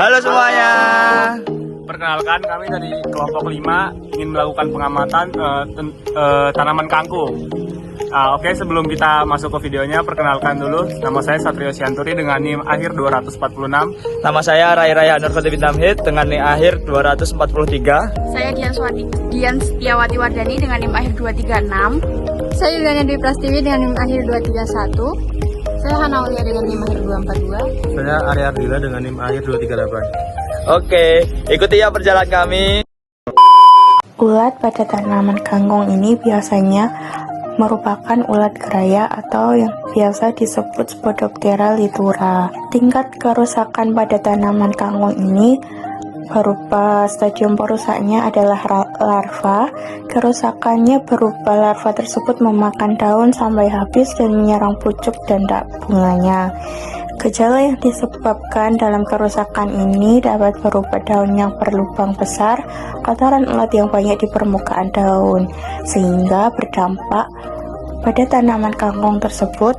Halo semuanya. Perkenalkan, kami dari kelompok 5 ingin melakukan pengamatan tanaman kangkung. Oke, sebelum kita masuk ke videonya, perkenalkan dulu. Nama saya Satrio Sianturi dengan NIM akhir 246. Nama saya Rai Raya Nurfati Bintamhid dengan NIM akhir 243. Saya Dian Setiawati Wardani dengan NIM akhir 236. Saya Yuliana Dwi Prastiwi dengan NIM akhir 231. Saya Hana Aulia dengan NIM akhir 242. Saya Arya Ardila dengan NIM akhir 238. Oke, ikuti ya perjalanan kami. Ulat pada tanaman kangkung ini biasanya merupakan ulat geraya atau yang biasa disebut Spodoptera litura. Tingkat kerusakan pada tanaman kangkung ini berupa stadium perusaknya adalah larva. Kerusakannya berupa larva tersebut memakan daun sampai habis dan menyerang pucuk dan daun bunganya. Gejala yang disebabkan dalam kerusakan ini dapat berupa daun yang berlubang besar, kotoran ulat yang banyak di permukaan daun, sehingga berdampak pada tanaman kangkung tersebut,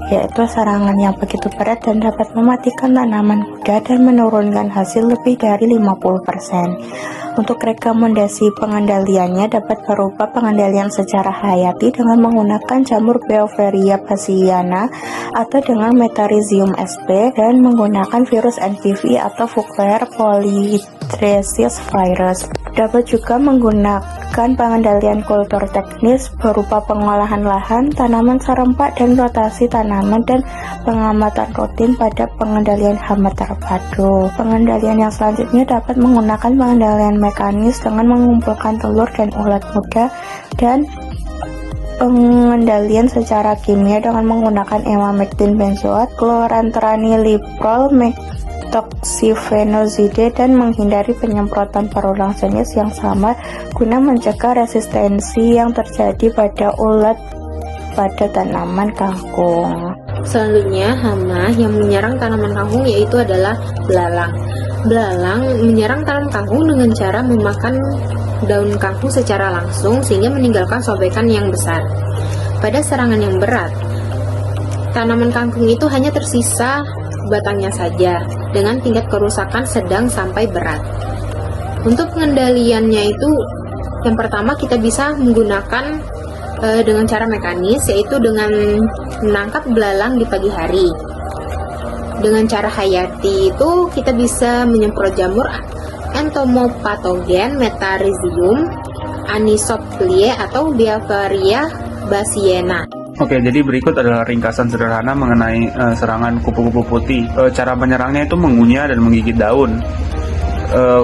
yaitu serangan yang begitu berat dan dapat mematikan tanaman muda dan menurunkan hasil lebih dari 50%. Untuk rekomendasi pengendaliannya dapat berupa pengendalian secara hayati dengan menggunakan jamur Beauveria bassiana atau dengan Metarhizium sp dan menggunakan virus NPV atau Fugler polyhedrosis virus. Dapat juga menggunakan pengendalian kultur teknis berupa pengolahan lahan, tanaman serempak dan rotasi tanaman dan pengamatan rutin pada pengendalian hama terpadu. Pengendalian yang selanjutnya dapat menggunakan pengendalian mekanis dengan mengumpulkan telur dan ulat muda dan pengendalian secara kimia dengan menggunakan emamectin benzoat, chlorantraniliprol, methoxyfenozide dan menghindari penyemprotan berulang jenis yang sama guna mencegah resistensi yang terjadi pada ulat pada tanaman kangkung. Selanjutnya, hama yang menyerang tanaman kangkung yaitu adalah belalang. Belalang menyerang tanaman kangkung dengan cara memakan daun kangkung secara langsung sehingga meninggalkan sobekan yang besar. Pada serangan yang berat, tanaman kangkung itu hanya tersisa batangnya saja dengan tingkat kerusakan sedang sampai berat. Untuk pengendaliannya itu, yang pertama kita bisa menggunakan dengan cara mekanis, yaitu dengan menangkap belalang di pagi hari. Dengan cara hayati itu kita bisa menyemprot jamur entomopatogen Metarhizium, Anisoplie atau Beauveria bassiana. Oke, jadi berikut adalah ringkasan sederhana mengenai serangan kupu-kupu putih. Cara menyerangnya itu mengunyah dan menggigit daun.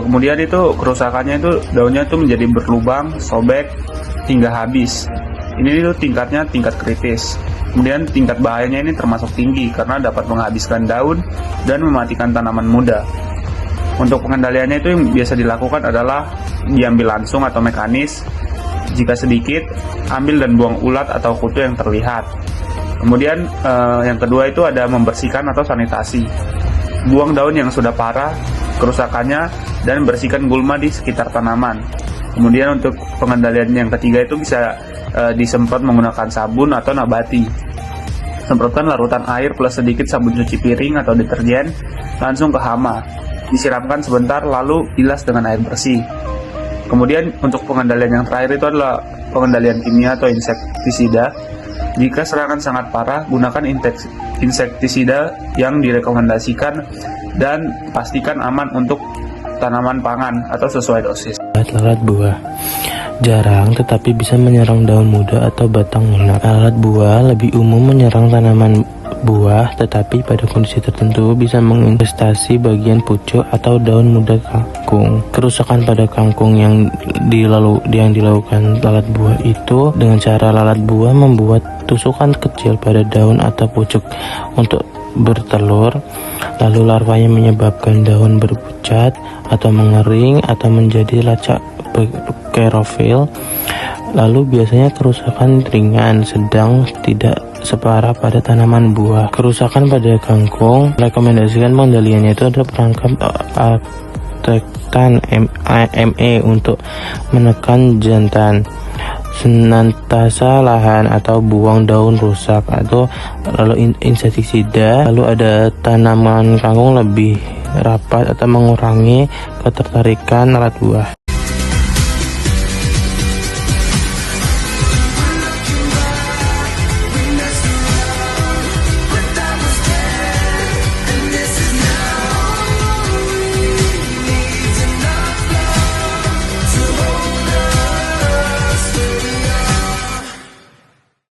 Kemudian itu kerusakannya itu daunnya itu menjadi berlubang, sobek hingga habis. Ini itu tingkatnya tingkat kritis. Kemudian tingkat bahayanya ini termasuk tinggi karena dapat menghabiskan daun dan mematikan tanaman muda. Untuk pengendaliannya itu yang biasa dilakukan adalah diambil langsung atau mekanis. Jika sedikit, ambil dan buang ulat atau kutu yang terlihat. Kemudian yang kedua itu ada membersihkan atau sanitasi. Buang daun yang sudah parah, kerusakannya, dan bersihkan gulma di sekitar tanaman. Kemudian untuk pengendalian yang ketiga itu bisa disemprot menggunakan sabun atau nabati. Semprotkan larutan air plus sedikit sabun cuci piring atau deterjen langsung ke hama. Disiramkan sebentar lalu bilas dengan air bersih. Kemudian untuk pengendalian yang terakhir itu adalah pengendalian kimia atau insektisida. Jika serangan sangat parah, gunakan insektisida yang direkomendasikan dan pastikan aman untuk tanaman pangan atau sesuai dosis. Lalat buah jarang tetapi bisa menyerang daun muda atau batang lunak. Lalat buah lebih umum menyerang tanaman buah, tetapi pada kondisi tertentu bisa menginvestasi bagian pucuk atau daun muda kangkung. Kerusakan pada kangkung yang dilakukan lalat buah itu dengan cara lalat buah membuat tusukan kecil pada daun atau pucuk untuk bertelur, lalu larvanya menyebabkan daun berpucat atau mengering atau menjadi lacak kerofil. Lalu biasanya kerusakan ringan, sedang tidak separah pada tanaman buah. Kerusakan pada kangkung, rekomendasikan pengendaliannya itu adalah perangkap Artektan ME untuk menekan jantan. senantasa lahan atau buang daun rusak atau lalu insektisida. Lalu ada tanaman kangkung lebih rapat atau mengurangi ketertarikan alat buah.